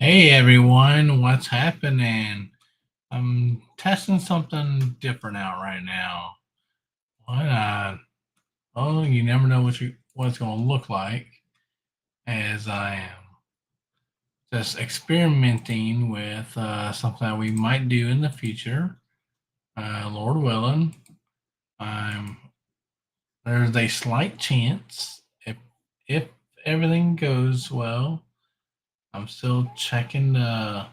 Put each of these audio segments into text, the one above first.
Hey everyone, what's happening? I'm testing something different out right now. What? Oh, you never know what it's going to look like as I am just experimenting with something that we might do in the future. Lord willing, I'm there's a slight chance if everything goes well. I'm still checking to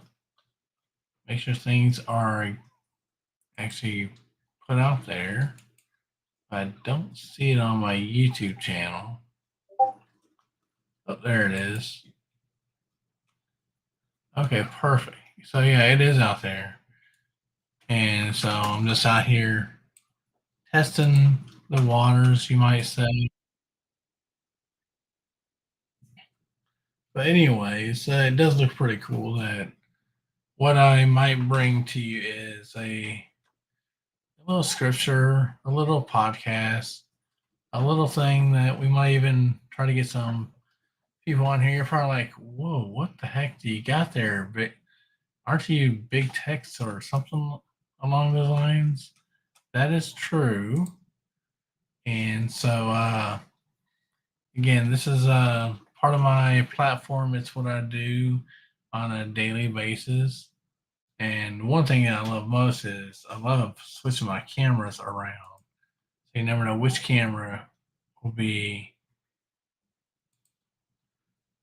make sure things are actually put out there. I don't see it on my YouTube channel. Oh, there it is. Okay, perfect. So yeah, it is out there. And so I'm just out here testing the waters, you might say. But anyways, it does look pretty cool. That what I might bring to you is a little scripture, a little podcast, a little thing that we might even try to get some people on here. You're probably like, whoa, what the heck do you got there? But aren't you big techs or something along those lines? That is true. And so, again, this is part of my platform. It's what I do on a daily basis. And one thing that I love most is I love switching my cameras around. So you never know which camera will be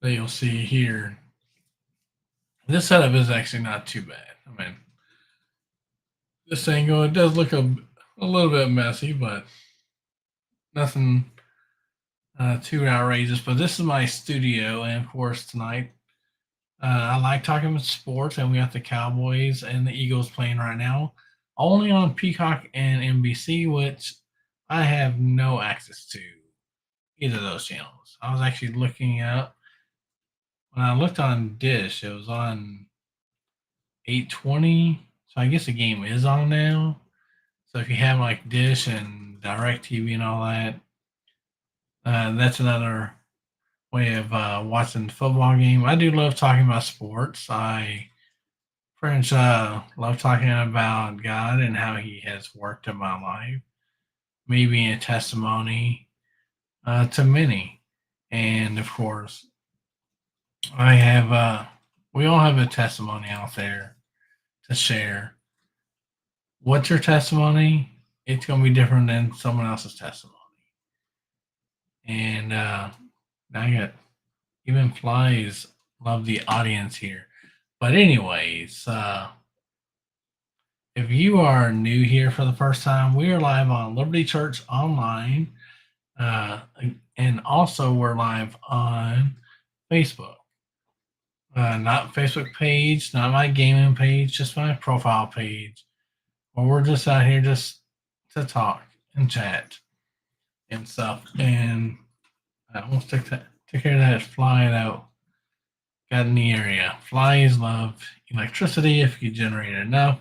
that you'll see here. This setup is actually not too bad. I mean, this angle, it does look a little bit messy, but nothing too outrageous. But this is my studio, and of course tonight I like talking about sports, and we got the Cowboys and the Eagles playing right now, only on Peacock and NBC, which I have no access to either of those channels. I was actually looking up when I looked on Dish, it was on 820. So I guess the game is on now. So if you have like Dish and DirecTV and all that, that's another way of watching the football game. I do love talking about sports. I pretty much love talking about God and how He has worked in my life, me being a testimony to many. And of course, I have, we all have a testimony out there to share. What's your testimony? It's going to be different than someone else's testimony. And now I got even flies love the audience here. But anyways, if you are new here for the first time, we are live on Liberty Church Online, and also we're live on Facebook. Not Facebook page, not my gaming page, just my profile page. Where we're just out here just to talk and chat and stuff. And I almost took care of that fly that got in the area. Flies love electricity. If you generate enough,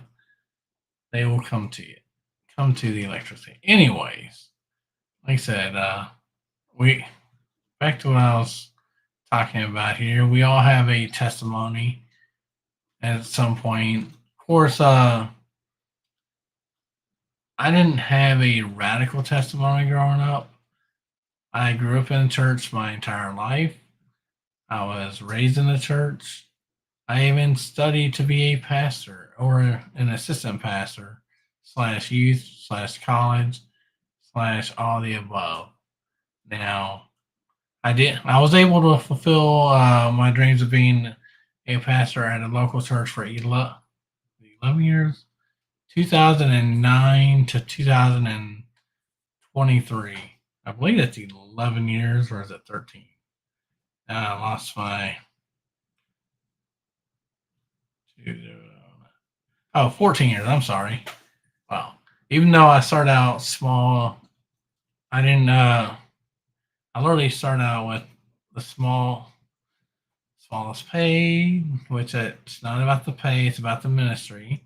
they will come to you. Come to the electricity. Anyways, like I said, we back to what I was talking about here. We all have a testimony at some point. Of course, I didn't have a radical testimony growing up. I grew up in church my entire life. I was raised in the church. I even studied to be a pastor or an assistant pastor slash youth slash college. slash all the above. Now, I was able to fulfill my dreams of being a pastor at a local church for 11 years, 2009 to 2023. I believe it's 11 years, or is it 13? I lost my. 14 years. I'm sorry. Well, even though I started out small, I didn't. I literally started out with the smallest pay, which it's not about the pay; it's about the ministry.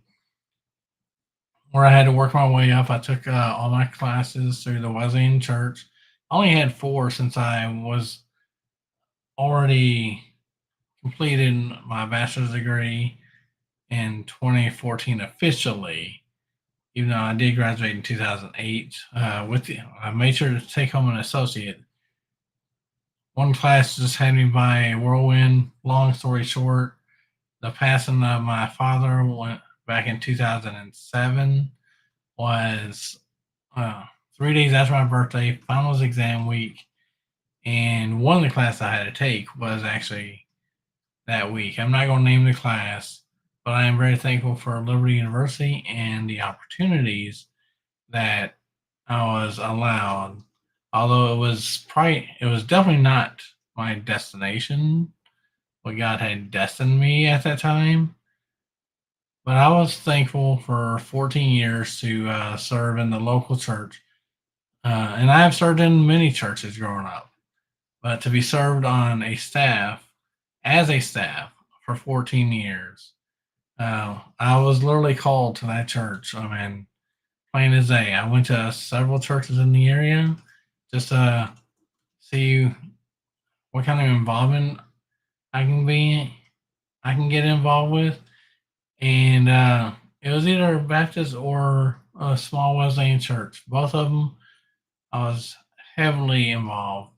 Where I had to work my way up. I took all my classes through the Wesleyan Church. I only had 4 since I was already completed my bachelor's degree in 2014 officially, even though I did graduate in 2008. I made sure to take home an associate. One class just had me by a whirlwind. Long story short, the passing of my father went back in 2007 was 3 days after my birthday, finals exam week, and one of the classes I had to take was actually that week. I'm not going to name the class, but I am very thankful for Liberty University and the opportunities that I was allowed. Although it was definitely not my destination, what God had destined me at that time. But I was thankful for 14 years to serve in the local church. And I have served in many churches growing up. But to be served on a staff, as a staff, for 14 years, I was literally called to that church. I mean, plain as day. I went to several churches in the area just to see what kind of involvement I can be, I can get involved with, and it was either Baptist or a small Wesleyan church. Both of them, I was heavily involved,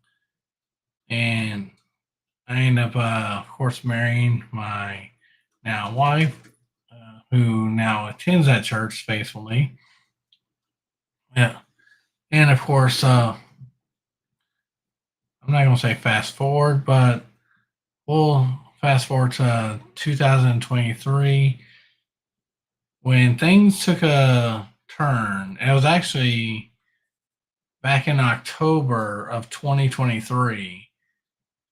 and I ended up, of course, marrying my now wife, who now attends that church faithfully. Yeah, and of course, I'm not going to say fast forward, but we'll fast forward to 2023 when things took a turn. It was actually back in October of 2023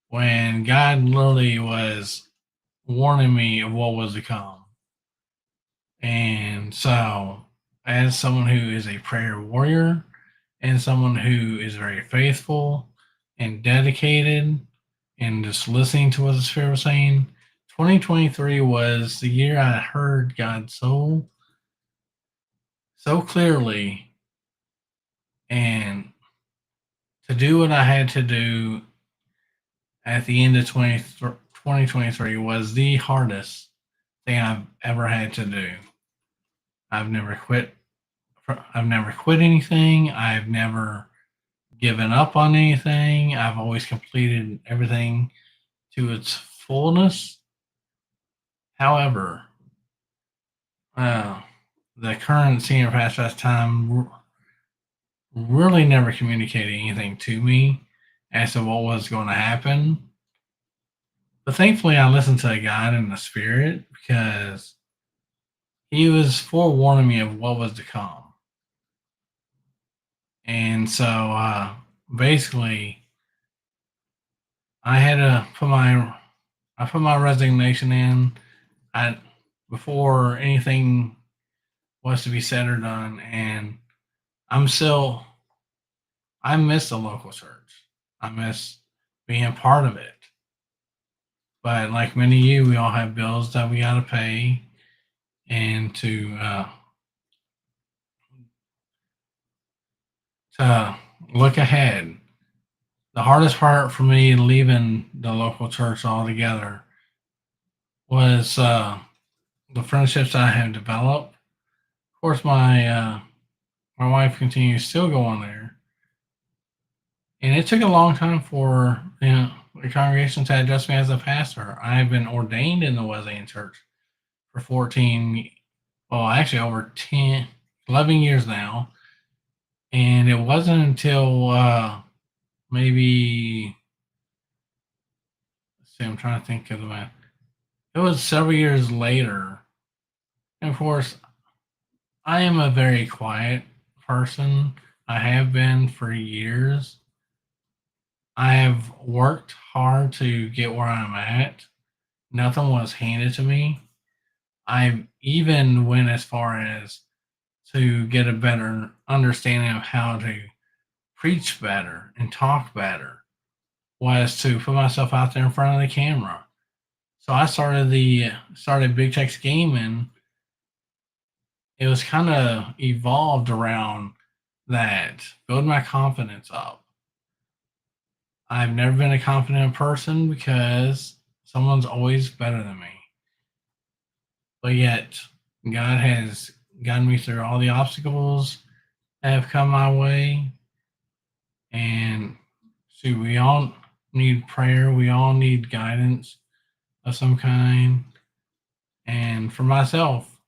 when God literally was warning me of what was to come. And so, as someone who is a prayer warrior and someone who is very faithful and dedicated and just listening to what the Spirit was saying, 2023 was the year I heard God so clearly, and to do what I had to do at the end of 2023 was the hardest thing I've ever had to do. I've never quit. I've never quit anything. I've never given up on anything. I've always completed everything to its fullness. However, uh, the current senior pastor at the time really never communicated anything to me as to what was going to happen. But thankfully, I listened to God in the Spirit because He was forewarning me of what was to come. And so basically, I had to put my resignation in. I before anything was to be said or done, and I'm still I miss the local church. I miss being a part of it. But like many of you, we all have bills that we got to pay, and to look ahead. The hardest part for me leaving the local church altogether was the friendships I have developed. Of course, my wife continues still going there, and it took a long time for the congregation to adjust me as a pastor. I've been ordained in the Wesleyan Church for 14, well, actually over 10, 11 years now, and And it wasn't until maybe, let's see, I'm trying to think of the math. It was several years later. And of course, I am a very quiet person. I have been for years. I have worked hard to get where I'm at. Nothing was handed to me. I even went as far as to get a better understanding of how to preach better and talk better, was to put myself out there in front of the camera. So I started Big Tex Gaming. It was kind of evolved around that, build my confidence up. I've never been a confident person because someone's always better than me. But yet, God has gotten me through all the obstacles that have come my way. And see, we all need prayer. We all need guidance of some kind. And for myself,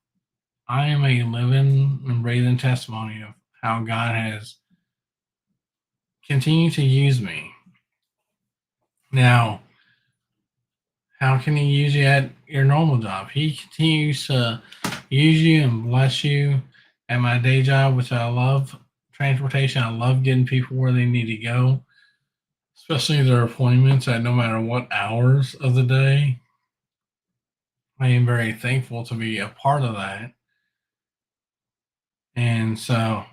I am a living and breathing testimony of how God has continued to use me. Now, how can He use you at your normal job? He continues to use you and bless you at my day job, which I love transportation. I love getting people where they need to go, especially their appointments at no matter what hours of the day. I am very thankful to be a part of that. And so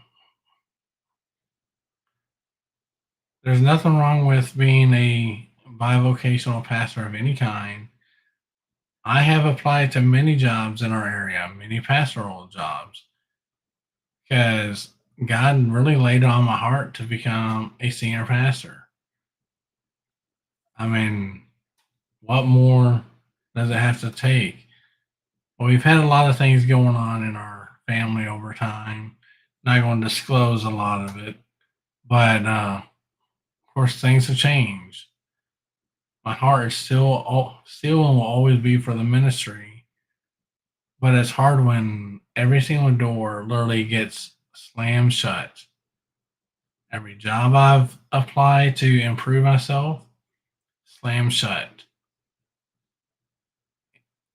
there's nothing wrong with being a bivocational pastor of any kind. I have applied to many jobs in our area, many pastoral jobs, because God really laid it on my heart to become a senior pastor. I mean, what more does it have to take? Well, we've had a lot of things going on in our family over time. Not going to disclose a lot of it, but of course, things have changed. My heart is still and will always be for the ministry, but it's hard when every single door literally gets slammed shut. Every job I've applied to improve myself, slam shut.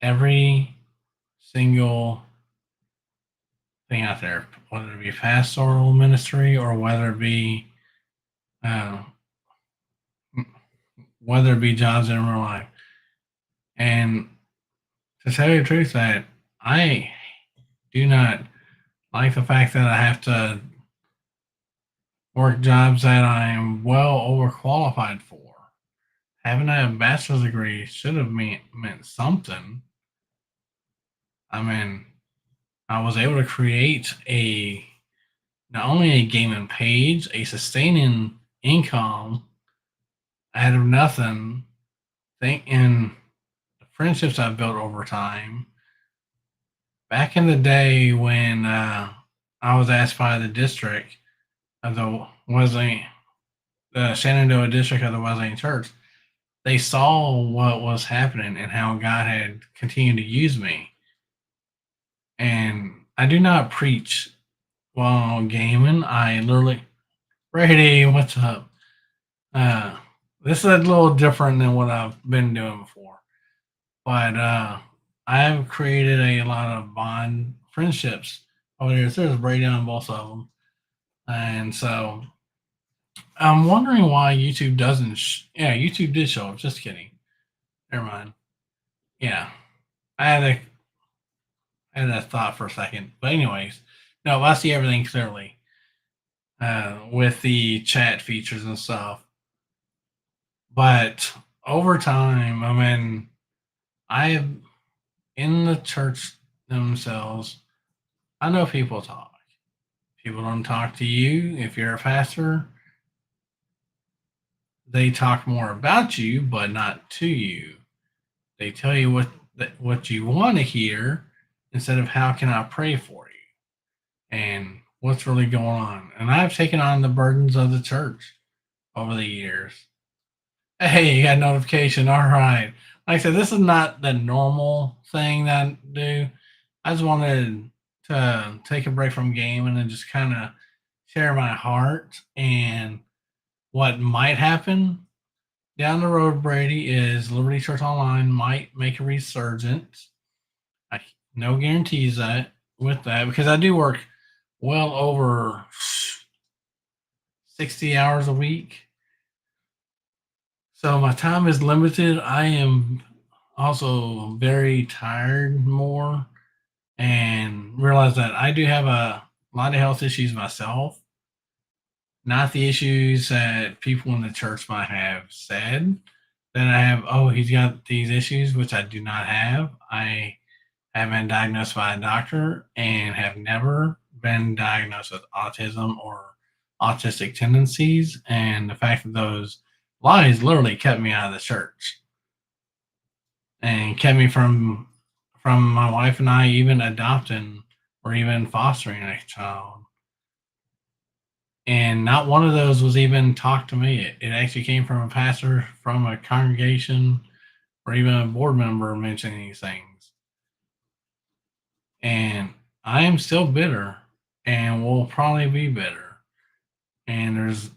Every single thing out there, whether it be pastoral ministry or uh, whether it be jobs in real life. And to tell you the truth, that I do not like the fact that I have to work jobs that I am well overqualified for. Having a bachelor's degree should have meant something. I mean, I was able to create a not only a gaming page, a sustaining income out of nothing. In the friendships I've built over time. Back in the day when I was asked by the district of the Wesleyan, the Shenandoah district of the Wesleyan Church, they saw what was happening and how God had continued to use me. And I do not preach while gaming. I literally, Brady, what's up? Uh, this is a little different than what I've been doing before, but I've created a lot of bond friendships over here. There's Brady on both of them, and so I'm wondering why YouTube doesn't. Yeah, YouTube did show up. Just kidding. Never mind. Yeah, I had a I had that thought for a second, but anyways, no, I see everything clearly with the chat features and stuff. But over time, I mean, I in the church themselves, I know people talk. People don't talk to you if you're a pastor. They talk more about you, but not to you. They tell you what you want to hear instead of how can I pray for you and what's really going on. And I've taken on the burdens of the church over the years. Hey, you got a notification. All right. Like I said, this is not the normal thing that I do. I just wanted to take a break from gaming and just kind of share my heart and what might happen down the road, Brady, is Liberty Church Online might make a resurgence. I no guarantees that with that because I do work well over 60 hours a week. So my time is limited. I am also very tired more and realize that I do have a lot of health issues myself. Not the issues that people in the church might have said that I have, oh, he's got these issues, which I do not have. I have been diagnosed by a doctor and have never been diagnosed with autism or autistic tendencies. And the fact that those lies literally kept me out of the church and kept me from my wife and I even adopting or even fostering a child. And not one of those was even talked to me. It actually came from a pastor from a congregation or even a board member mentioning these things. And I am still bitter and will probably be bitter. And there's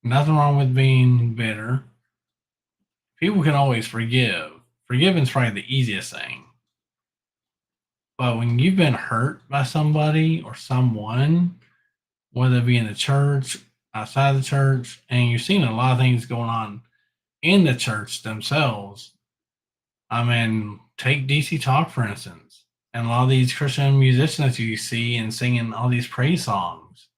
nothing wrong with being bitter. People can always forgive. Forgiving is probably the easiest thing. But when you've been hurt by somebody or someone, whether it be in the church, outside the church, and you're seeing a lot of things going on in the church themselves. I mean, take DC Talk for instance, and a lot of these Christian musicians that you see and singing all these praise songs.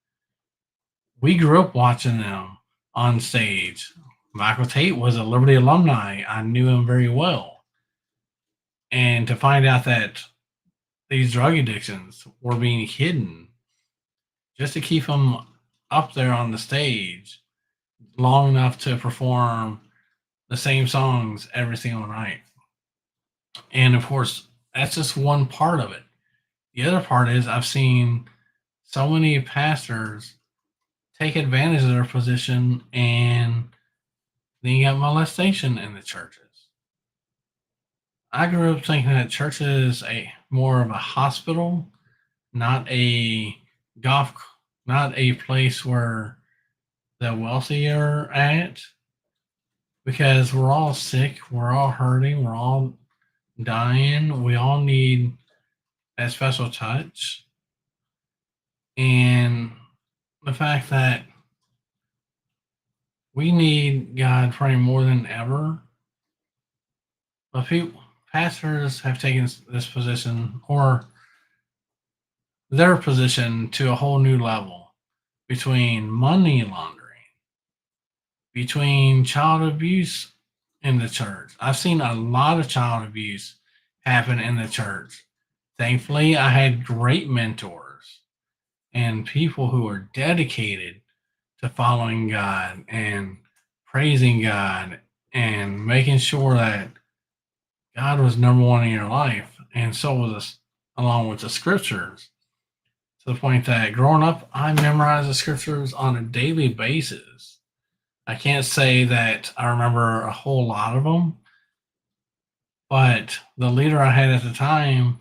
We grew up watching them on stage. Michael Tate was a Liberty alumni. I knew him very well. And to find out that these drug addictions were being hidden just to keep him up there on the stage long enough to perform the same songs every single night. And of course, that's just one part of it. The other part is I've seen so many pastors take advantage of their position and then you got molestation in the churches. I grew up thinking that church is a more of a hospital, not a golf, not a place where the wealthy are at, because we're all sick, we're all hurting, we're all dying. We all need that special touch. And the fact that we need God probably more than ever. But people, pastors have taken this position or their position to a whole new level between money laundering, between child abuse in the church. I've seen a lot of child abuse happen in the church. Thankfully, I had great mentors and people who are dedicated to following God and praising God and making sure that God was number one in your life. And so was us, along with the scriptures, to the point that growing up, I memorized the scriptures on a daily basis. I can't say that I remember a whole lot of them, but the leader I had at the time,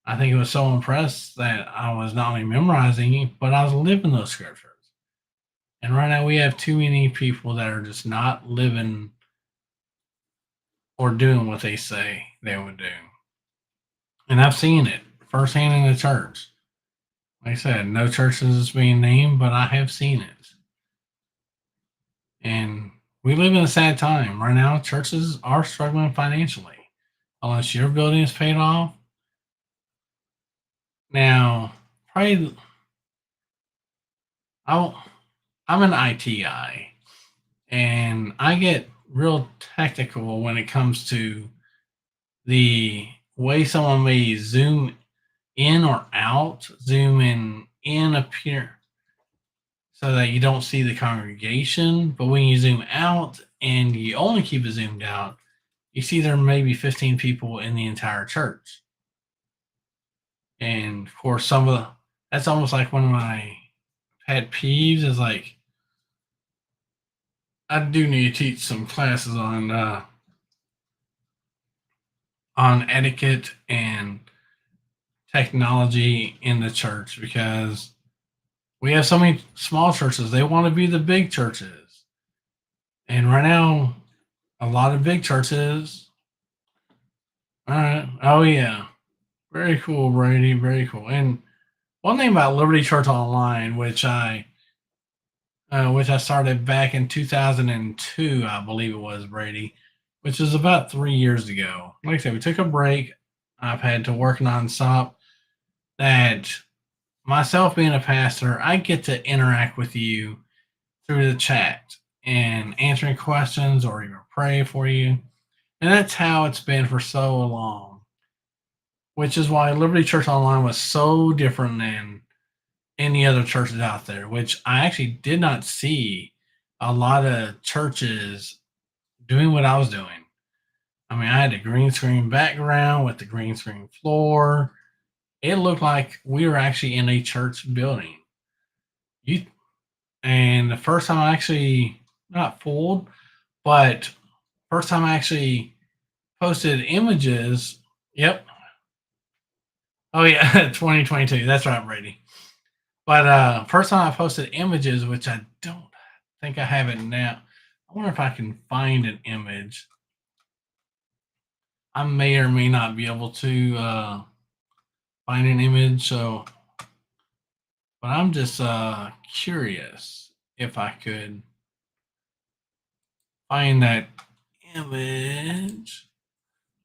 I think he was so impressed that I was not only memorizing, but I was living those scriptures. And right now, we have too many people that are just not living or doing what they say they would do. And I've seen it firsthand in the church. Like I said, no churches is being named, but I have seen it. And we live in a sad time. Right now, churches are struggling financially. Unless your building is paid off. Now, probably, I'll, I'm an IT guy, and I get real technical when it comes to the way someone may zoom in or out, zoom in appear so that you don't see the congregation. But when you zoom out and you only keep it zoomed out, you see there may be 15 people in the entire church. And of course, that's almost like one of my pet peeves is like, I do need to teach some classes on etiquette and technology in the church because We have so many small churches. They want to be the big churches. And right now, a lot of big churches. All right. Oh, yeah. Very cool, Brady. Very cool. And one thing about Liberty Church Online, which I started back in 2002, I believe it was, Brady, which is about 3 years ago. Like I said, we took a break. I've had to work nonstop. That myself being a pastor, I get to interact with you through the chat and answering questions or even pray for you. And that's how it's been for so long, which is why Liberty Church Online was so different than any other churches out there, which I actually did not see a lot of churches doing what I was doing. I mean, I had a green screen background with the green screen floor. It looked like we were actually in a church building. You and the first time I actually not fooled, but first time I actually posted images. Yep. Oh yeah, 2022. That's right, Brady. But first time I posted images, which I don't think I have it now. I wonder if I can find an image. I may or may not be able to find an image. So, but I'm just curious if I could find that image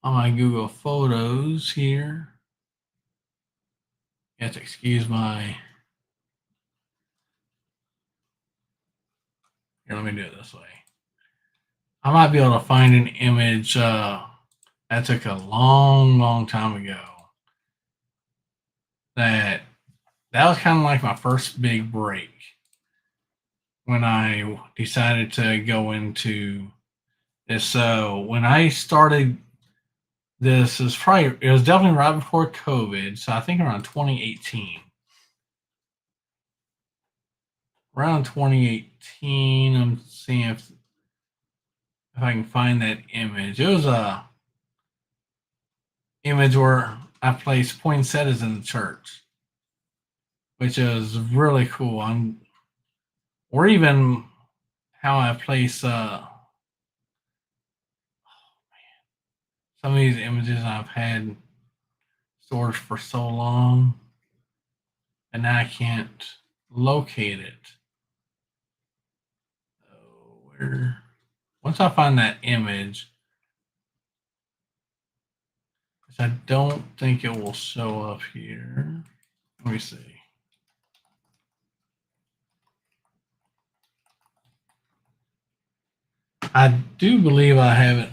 on my Google Photos here. You have to excuse my. Here, let me do it this way. I might be able to find an image that took a long, long time ago. That was kind of like my first big break when I decided to go into this. So when I started this, it was definitely right before COVID. So I think around 2018. Around 2018, I'm seeing if I can find that image. It was a image where I placed poinsettias in the church, which is really cool. Or even how I place some of these images I've had stored for so long, and now I can't locate it. So once I find that image, which I don't think it will show up here. Let me see. I do believe I have it.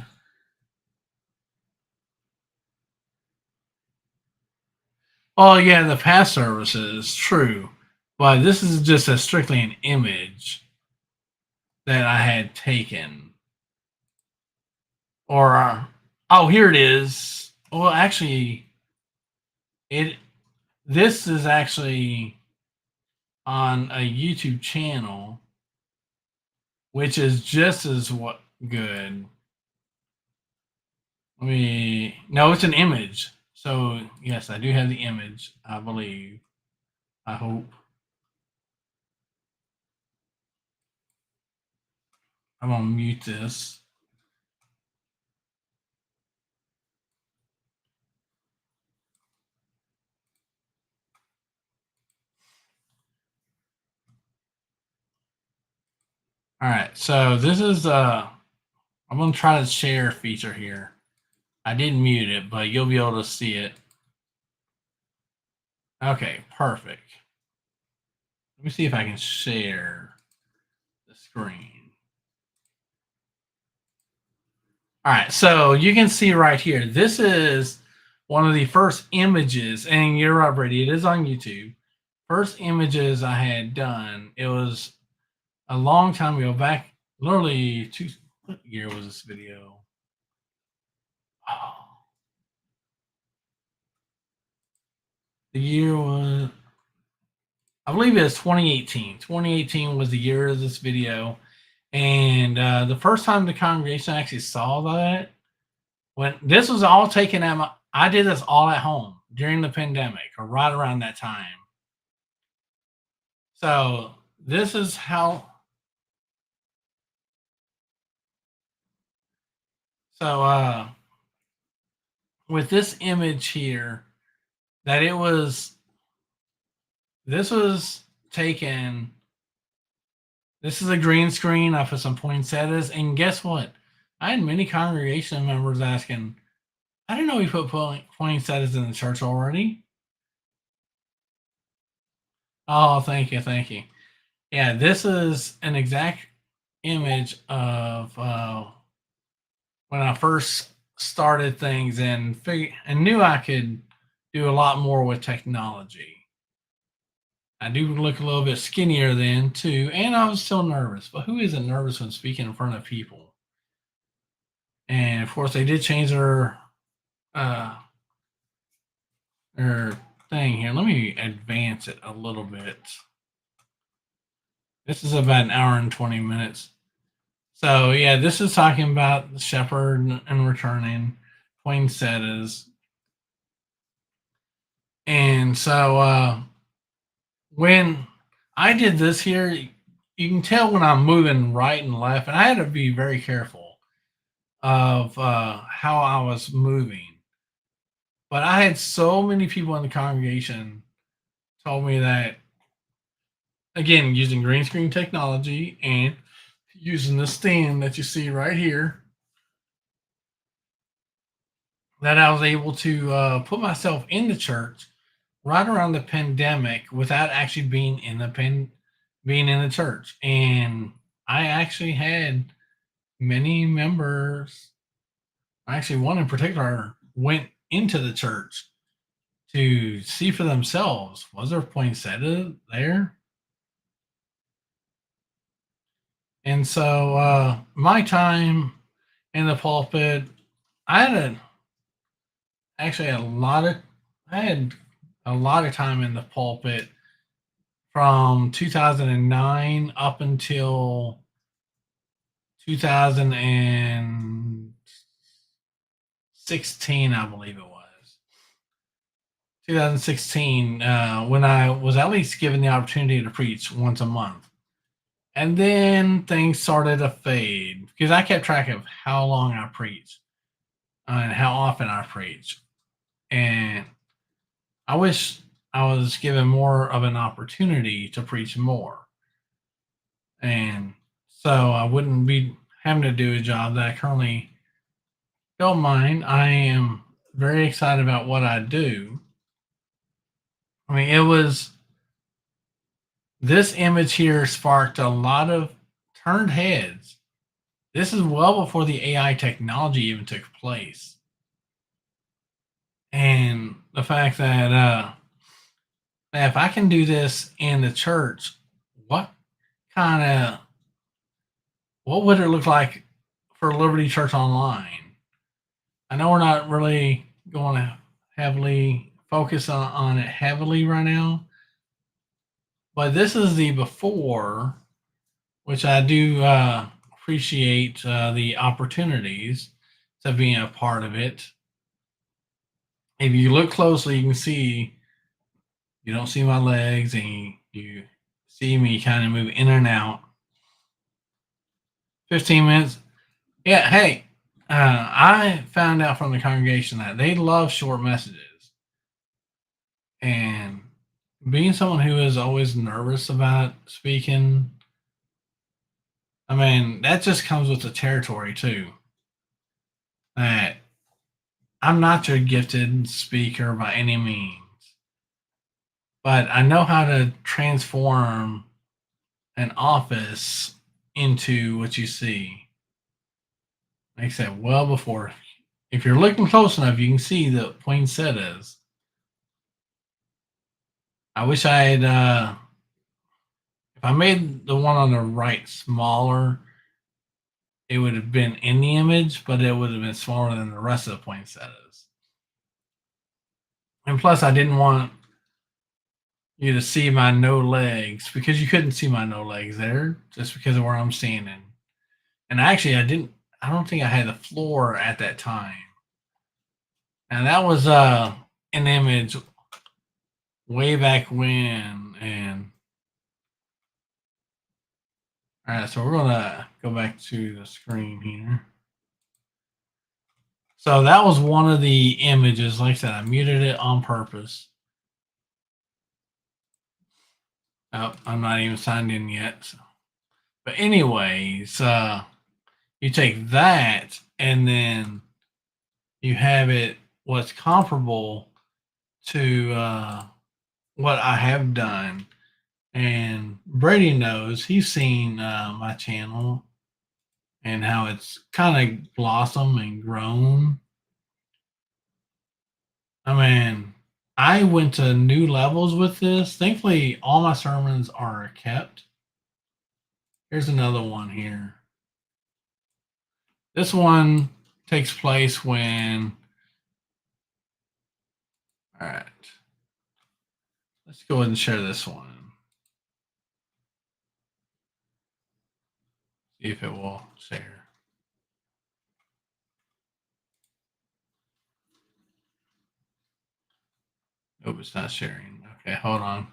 Oh yeah, the past services, true. But this is just strictly an image that I had taken. Or oh, here it is. Well, actually, it this is actually on a YouTube channel, which is just as good. No, it's an image. So yes, I do have the image. I believe. I hope. I'm gonna mute this. All right, so this is I'm gonna try the share feature here. I didn't mute it, but you'll be able to see it. Okay, perfect. Let me see if I can share the screen. All right, so you can see right here. This is one of the first images, and you're right, Brady. It is on YouTube. First images I had done. It was a long time ago, back literally what year was this video? Oh, the year was, I believe it was 2018. 2018 was the year of this video. And the first time the congregation actually saw that, when this was all taken I did this all at home during the pandemic or right around that time. So this is how. So with this image here, that it was. This was taken. This is a green screen off of some poinsettias, and guess what? I had many congregation members asking, "I didn't know we put poinsettias in the church already." Oh, thank you, thank you. Yeah, this is an exact image of when I first started things and knew I could do a lot more with technology. I do look a little bit skinnier then too, and I was still nervous. But who isn't nervous when speaking in front of people? And of course, they did change uh, their thing here. Let me advance it a little bit. This is about an hour and 20 minutes. So yeah, this is talking about the shepherd and returning poinsettias. And so when I did this here, you can tell when I'm moving right and left, and I had to be very careful of how I was moving. But I had so many people in the congregation told me that, again, using green screen technology and using the stand that you see right here, that I was able to put myself in the church right around the pandemic without actually being in the church. And I actually had many members. Actually, one in particular went into the church to see for themselves, was there poinsettia there? And so my time in the pulpit, I had a, actually a lot of I had a lot of time in the pulpit from 2009 up until 2016, I believe it was. 2016, when I was at least given the opportunity to preach once a month. And then things started to fade because I kept track of how long I preached and how often I preached. And I wish I was given more of an opportunity to preach more. And so I wouldn't be having to do a job that I currently don't mind. I am very excited about what I do. I mean, it was this image here sparked a lot of turned heads. This is well before the AI technology even took place. And the fact that if I can do this in the church, what kind of what would it look like for Liberty Church Online? I know we're not really going to heavily focus on it heavily right now, but this is the before, which I do appreciate the opportunities to being a part of it. If you look closely, you can see you don't see my legs, and you see me kind of move in and out. 15 minutes. Yeah, hey, I found out from the congregation that they love short messages. And being someone who is always nervous about speaking, I mean, that just comes with the territory too. That I'm not your gifted speaker by any means, but I know how to transform an office into what you see. Like I said, well before. If you're looking close enough, you can see the poinsettias. I wish I had, if I made the one on the right smaller, it would have been in the image, but it would have been smaller than the rest of the poinsettias. And plus, I didn't want you to see my no legs because you couldn't see my no legs there just because of where I'm standing. And actually, I don't think I had the floor at that time. And that was an image way back when, and All right, so we're gonna go back to the screen here. So that was one of the images. Like I said, I muted it on purpose. Oh, I'm not even signed in yet. So. But anyways, you take that and then you have it what's comparable to what I have done. And Brady knows, he's seen my channel and how it's kind of blossomed and grown. I mean, I went to new levels with this. Thankfully, all my sermons are kept. Here's another one here. This one takes place when. All right. Let's go ahead and share this one. See if it will share. Nope, it's not sharing. Okay, hold on.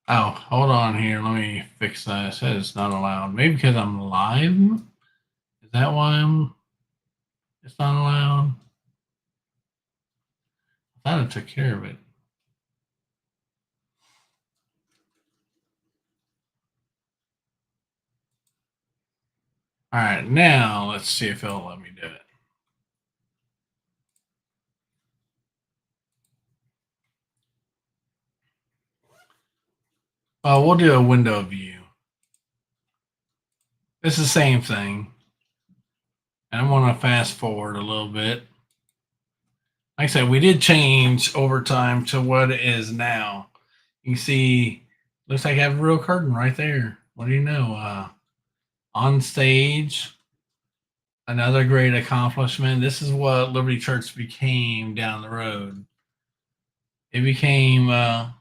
Oh, hold on here. Let me fix that. It says it's not allowed. Maybe because I'm live. Is that why it's not allowed? I thought I took care of it. All right, now let's see if it'll let me do it. We'll do a window view. It's the same thing. And I'm going to fast forward a little bit. Like I said, we did change over time to what it is now. You can see, looks like I have a real curtain right there. What do you know? On stage, another great accomplishment. This is what Liberty Church became down the road. It became, I've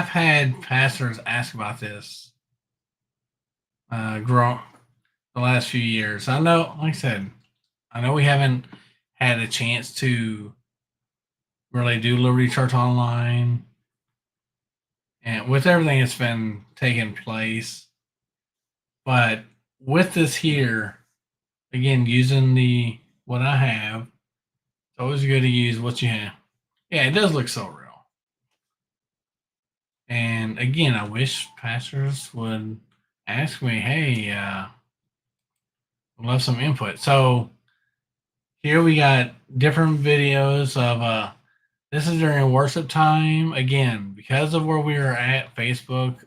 had pastors ask about this grow the last few years. I know, like I said, I know we haven't had a chance to really do Liberty Church Online. And with everything that's been taking place, but with this here, again, using the what I have, it's always good to use what you have. Yeah, it does look so real. And again, I wish pastors would ask me, hey, I'd love some input. So here we got different videos of this is during worship time. Again, because of where we are at, Facebook,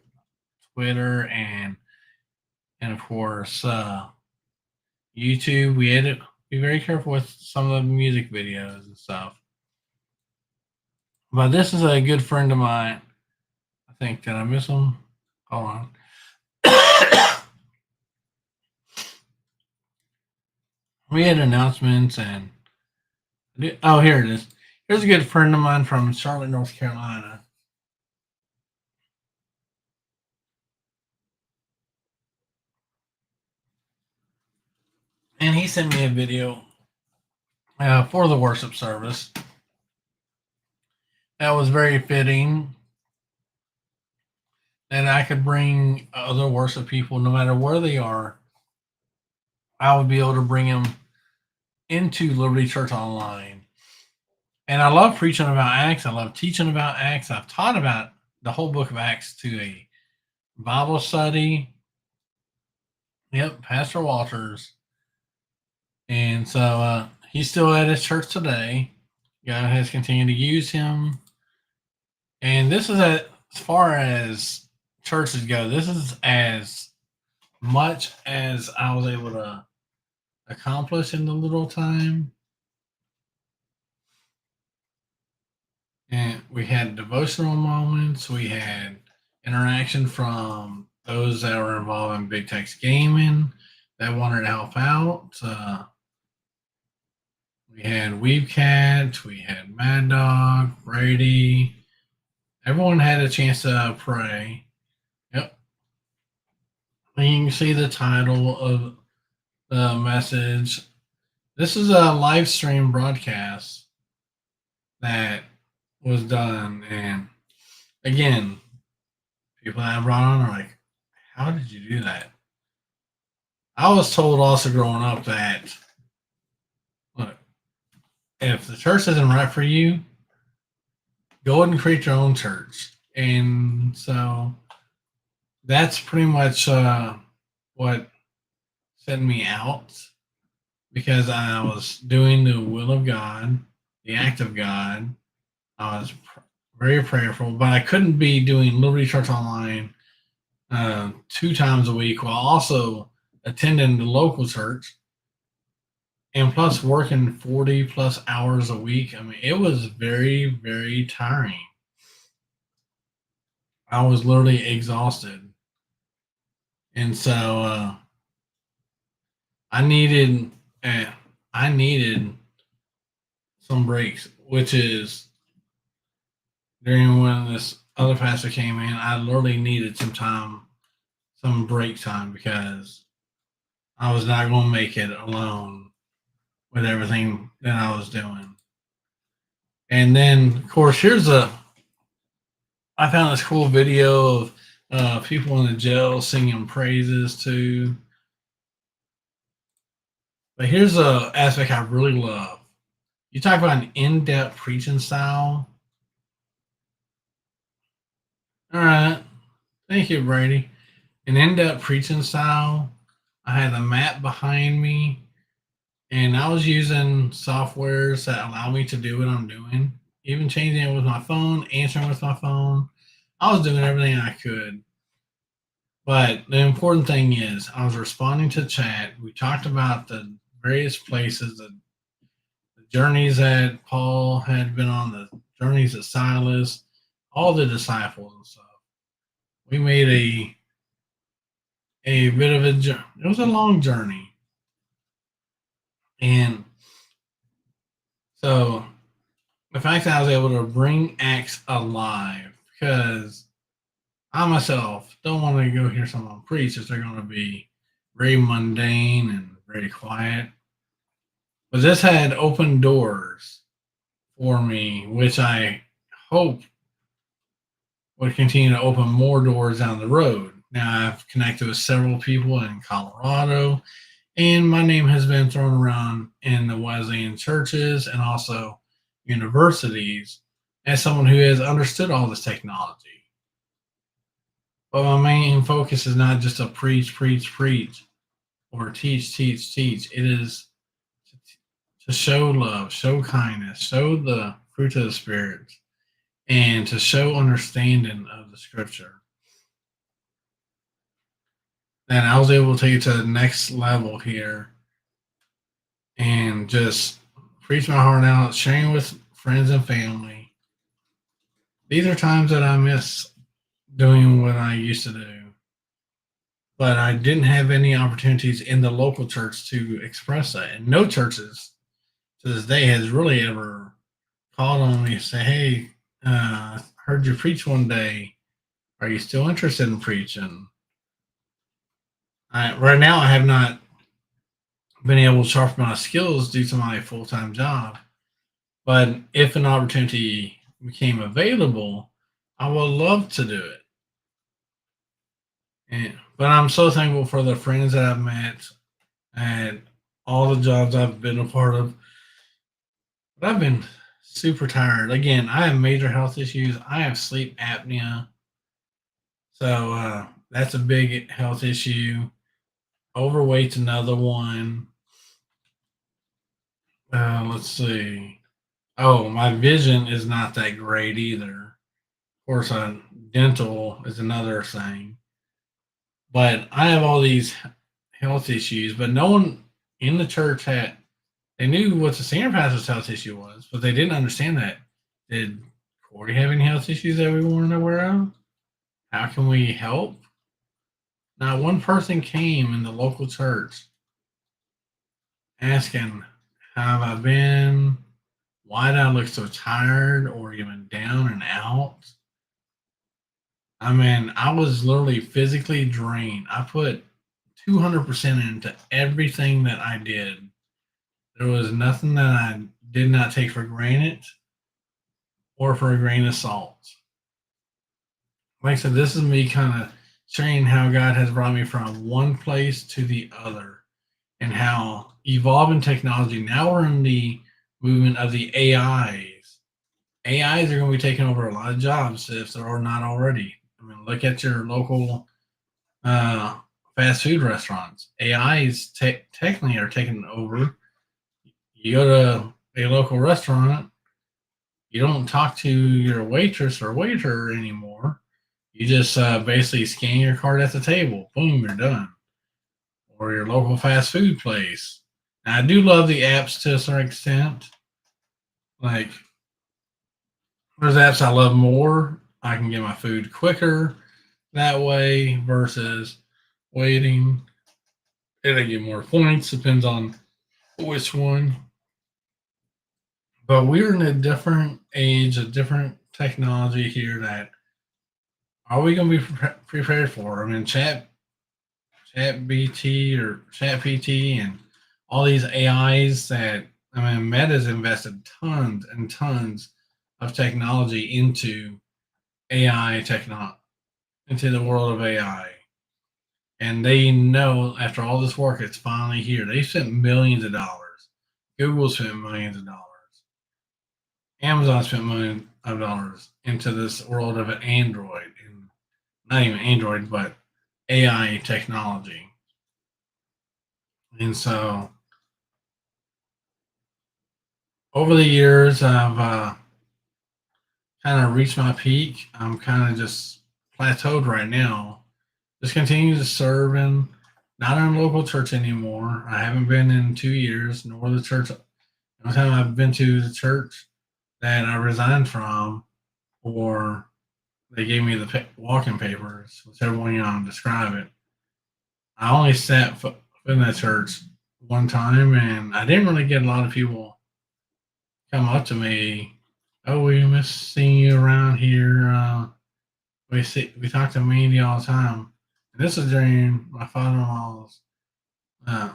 Twitter, and of course YouTube, we had to be very careful with some of the music videos and stuff. But this is a good friend of mine. I think, did I miss him? Hold on. We had announcements and oh, here it is. Here's a good friend of mine from Charlotte, North Carolina. And he sent me a video for the worship service. That was very fitting that I could bring other worship people, no matter where they are. I would be able to bring them into Liberty Church Online. And I love preaching about Acts. I love teaching about Acts. I've taught about the whole book of Acts to a Bible study. Yep, Pastor Walters. And so he's still at his church today. God has continued to use him. And this is as far as churches go, this is as much as I was able to accomplish in the little time. And we had devotional moments. We had interaction from those that were involved in Big Text Gaming that wanted to help out. We had Weebcat, we had Mad Dog, Brady. Everyone had a chance to pray. Yep. And you can see the title of the message. This is a live stream broadcast. that was done. And again, people that I brought on are like, how did you do that? I was told also growing up that, look, if the church isn't right for you, go ahead and create your own church. And so that's pretty much what sent me out, because I was doing the will of God, the act of God. I was very prayerful, but I couldn't be doing Liberty Church Online 2 times a week while also attending the local church and plus working 40 plus hours a week. I mean, it was very, very tiring. I was literally exhausted. And so I needed, uh, I needed some breaks, which is during when this other pastor came in, I literally needed some time, some break time, because I was not going to make it alone with everything that I was doing. And then, of course, I found this cool video of people in the jail singing praises too. But here's a aspect I really love. You talk about an in-depth preaching style. All right, thank you, Brady. An in-depth preaching style. I had a map behind me, and I was using softwares that allow me to do what I'm doing. Even changing it with my phone, answering with my phone. I was doing everything I could. But the important thing is, I was responding to chat. We talked about the various places, the journeys that Paul had been on, the journeys of Silas, all the disciples and stuff. We made a bit of a journey. It was a long journey, and so the fact that I was able to bring Acts alive, because I myself don't want to go hear someone preach if they're going to be very mundane and very quiet. But this had opened doors for me, which I hope would continue to open more doors down the road. Now I've connected with several people in Colorado, and my name has been thrown around in the Wesleyan churches and also universities as someone who has understood all this technology. But my main focus is not just to preach, preach, preach, or teach, teach, teach. It is to show love, show kindness, show the fruit of the Spirit, and to show understanding of the Scripture. And I was able to take it to the next level here and just preach my heart out, sharing with friends and family. These are times that I miss doing what I used to do, but I didn't have any opportunities in the local church to express that. And no churches to this day has really ever called on me and say, "Hey, heard you preach one day. Are you still interested in preaching?" Right now, I have not been able to sharpen my skills due to my full time job. But if an opportunity became available, I would love to do it. But I'm so thankful for the friends that I've met and all the jobs I've been a part of. But I've been super tired. Again, I have major health issues. I have sleep apnea. So that's a big health issue. Overweight's another one. Let's see. Oh, my vision is not that great either. Of course, dental is another thing. But I have all these health issues, but no one in the church they knew what the senior pastor's health issue was, but they didn't understand that. Did Corey have any health issues that we weren't aware of? How can we help? Not one person came in the local church asking, how have I been? Why do I look so tired or even down and out? I mean, I was literally physically drained. I put 200% into everything that I did. There was nothing that I did not take for granted. or for a grain of salt. Like I said, this is me kind of sharing how God has brought me from one place to the other and how evolving technology, now we're in the movement of the AIs. AIs are going to be taking over a lot of jobs if they're not already. I mean, look at your local uh, fast food restaurants. AIs technically are taking over. You go to a local restaurant, you don't talk to your waitress or waiter anymore. You just basically scan your card at the table. Boom, you're done. Or your local fast food place. Now, I do love the apps to a certain extent. Like, there's apps I love more. I can get my food quicker that way versus waiting. It'll get more points, depends on which one. But we're in a different age, a different technology here that are we going to be prepared for? I mean, Chat BT or Chat PT and all these AIs that I mean, Meta's invested tons and tons of technology into AI technology, into the world of AI. And they know after all this work, it's finally here. They spent millions of dollars. Google spent millions of dollars. Amazon spent millions of dollars into this world of Android, and not even Android, but AI technology. And so over the years, I've kind of reached my peak. I'm kind of just plateaued right now. Just continue to serve in not in a local church anymore. I haven't been in 2 years, nor the church. The only time I've been to the church that I resigned from, or they gave me the walking papers, whichever one you want to describe it. I only sat in that church one time, and I didn't really get a lot of people come up to me. Oh, we miss seeing you around here. We talk to Mandy all the time. And this was during my father-in-law's uh,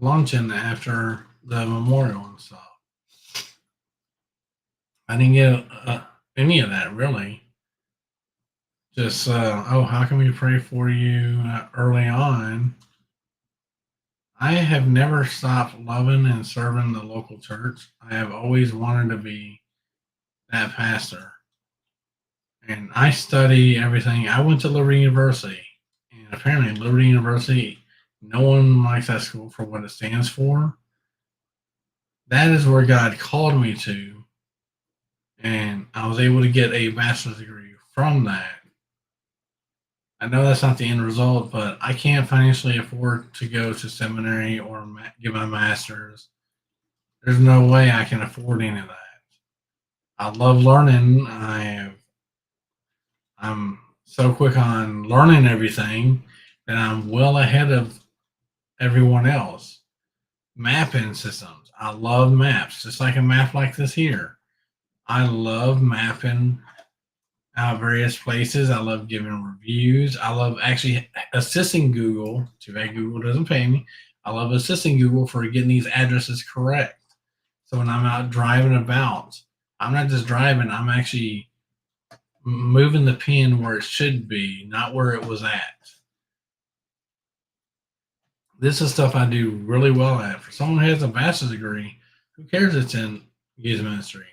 luncheon after the memorial and stuff. I didn't get any of that really. Just oh, how can we pray for you early on? I have never stopped loving and serving the local church. I have always wanted to be that pastor. And I study everything. I went to Liberty University, and apparently, Liberty University, no one likes that school for what it stands for. That is where God called me to, and I was able to get a bachelor's degree from that. I know that's not the end result, but I can't financially afford to go to seminary or get my master's. There's no way I can afford any of that. I love learning. I'm so quick on learning everything that I'm well ahead of everyone else. Mapping systems. I love maps, just like a map like this here. I love mapping out various places. I love giving reviews. I love actually assisting Google. Too bad Google doesn't pay me. I love assisting Google for getting these addresses correct. So when I'm out driving about, I'm not just driving, I'm actually moving the pin where it should be, not where it was at. This is stuff I do really well at. For someone who has a bachelor's degree, who cares it's in youth ministry?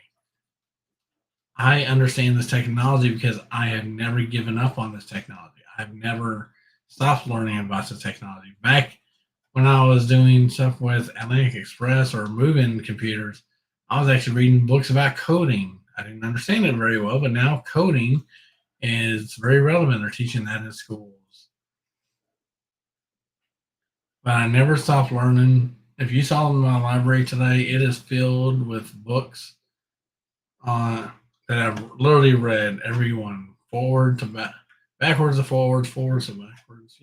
I understand this technology because I have never given up on this technology. I've never stopped learning about the technology. Back when I was doing stuff with Atlantic Express or moving computers, I was actually reading books about coding. I didn't understand it very well, but now coding is very relevant. They're teaching that in schools. But I never stopped learning. If you saw my library today, it is filled with books that I've literally read every one, forward to back, backwards to forwards, forwards to backwards,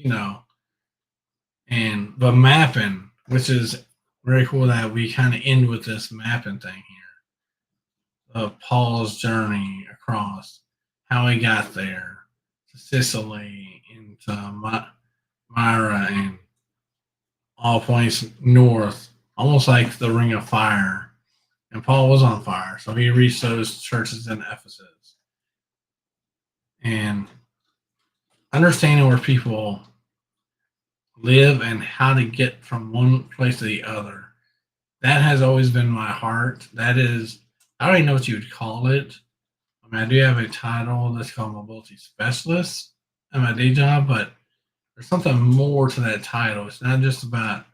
And but mapping, which is very cool that we kind of end with this mapping thing here of Paul's journey across, how he got there to Sicily, into Myra, and all points north, almost like the Ring of Fire. and Paul was on fire. So he reached those churches in Ephesus. And understanding where people live and how to get from one place to the other, that has always been my heart. That is, I don't even know what you would call it. I mean, I do have a title that's called mobility specialist at my day job, but there's something more to that title. It's not just about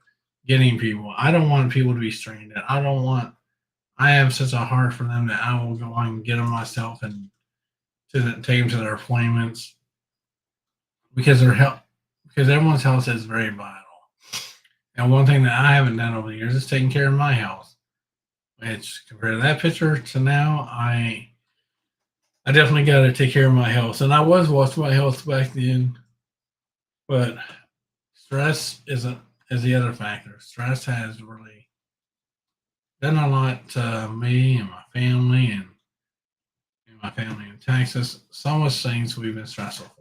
getting people. I don't want people to be stranded. I have such a heart for them that I will go on and get them myself and take them to their appointments because their health, because everyone's health is very vital. And one thing that I haven't done over the years is taking care of my health. Which compared to that picture to now, I definitely got to take care of my health. And I was watching my health back then, but stress is the other factor. Stress has really done a lot to me and my family in Texas. So much things we've been stressful for.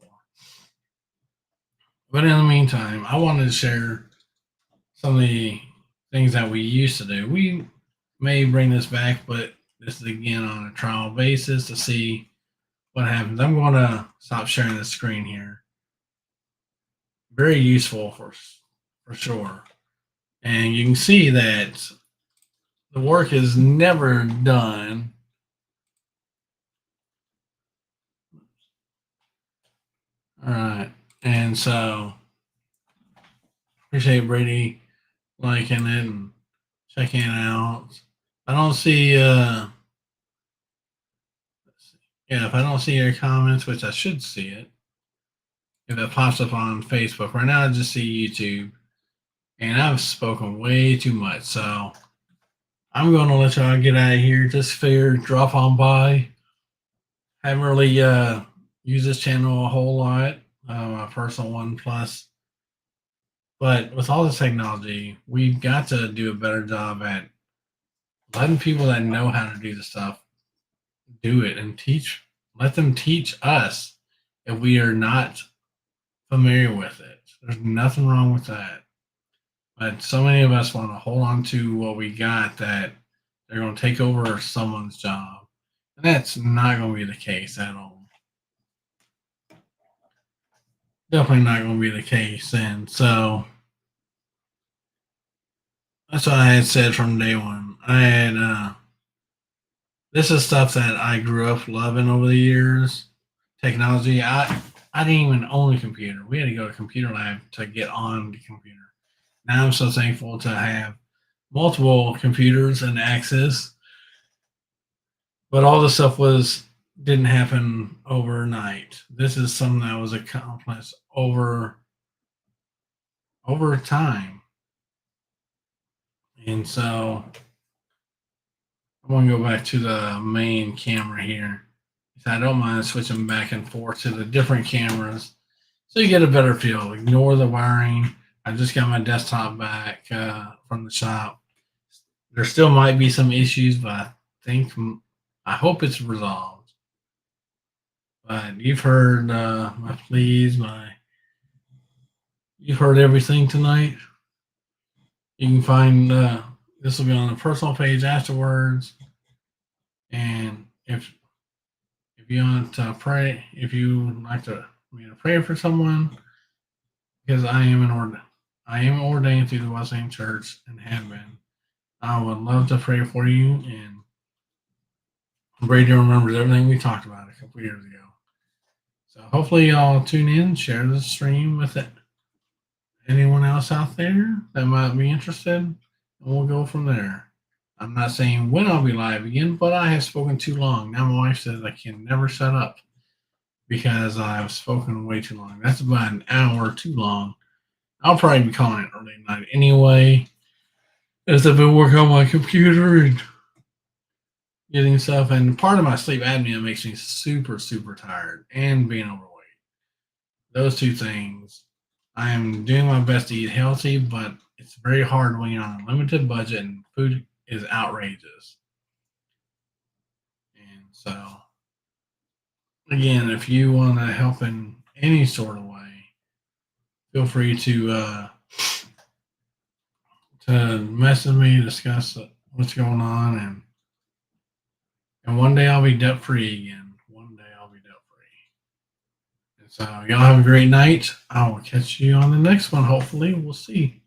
But in the meantime, I wanted to share some of the things that we used to do. We may bring this back, but this is again on a trial basis to see what happens. I'm going to stop sharing the screen here. Very useful for sure. And you can see that the work is never done. All right. And so appreciate Brady liking it and checking it out. I don't see if I don't see your comments, which I should see it, if it pops up on Facebook. Right now I just see YouTube. And I've spoken way too much. So I'm gonna let y'all get out of here. Just figured drop on by. Haven't really used this channel a whole lot. My personal one plus. But with all this technology, we've got to do a better job at letting people that know how to do the stuff do it and let them teach us if we are not familiar with it. There's nothing wrong with that. But so many of us want to hold on to what we got that they're going to take over someone's job. And that's not going to be the case at all. Definitely not going to be the case. And so that's what I had said from day one. This is stuff that I grew up loving over the years. Technology. I didn't even own a computer. We had to go to computer lab to get on the computer. Now I'm so thankful to have multiple computers and access. But all the stuff didn't happen overnight. This is something that was accomplished over time. And so I'm going to go back to the main camera here. I don't mind switching back and forth to the different cameras so you get a better feel. Ignore the wiring. I just got my desktop back from the shop. There still might be some issues, but I hope it's resolved. But you've heard my pleas, you've heard everything tonight. You can find this will be on the personal page afterwards. And if you want to pray, if you would like me to pray for someone, because I am ordained through the Wesleyan Church and have been. I would love to pray for you, and Brady remembers everything we talked about a couple years ago. So hopefully y'all tune in, share the stream with anyone else out there that might be interested, and we'll go from there. I'm not saying when I'll be live again, but I have spoken too long. Now my wife says I can never shut up because I've spoken way too long. That's about an hour too long. I'll probably be calling it early night anyway, as I've been working on my computer and getting stuff. And part of my sleep apnea makes me super, super tired and being overweight. Those two things. I am doing my best to eat healthy, but it's very hard when you're on a limited budget and food is outrageous. And so, again, if you want to help in any sort of way, feel free to message me, discuss what's going on, and And one day I'll be debt free again. One day I'll be debt free. And so y'all have a great night. I will catch you on the next one. Hopefully, we'll see.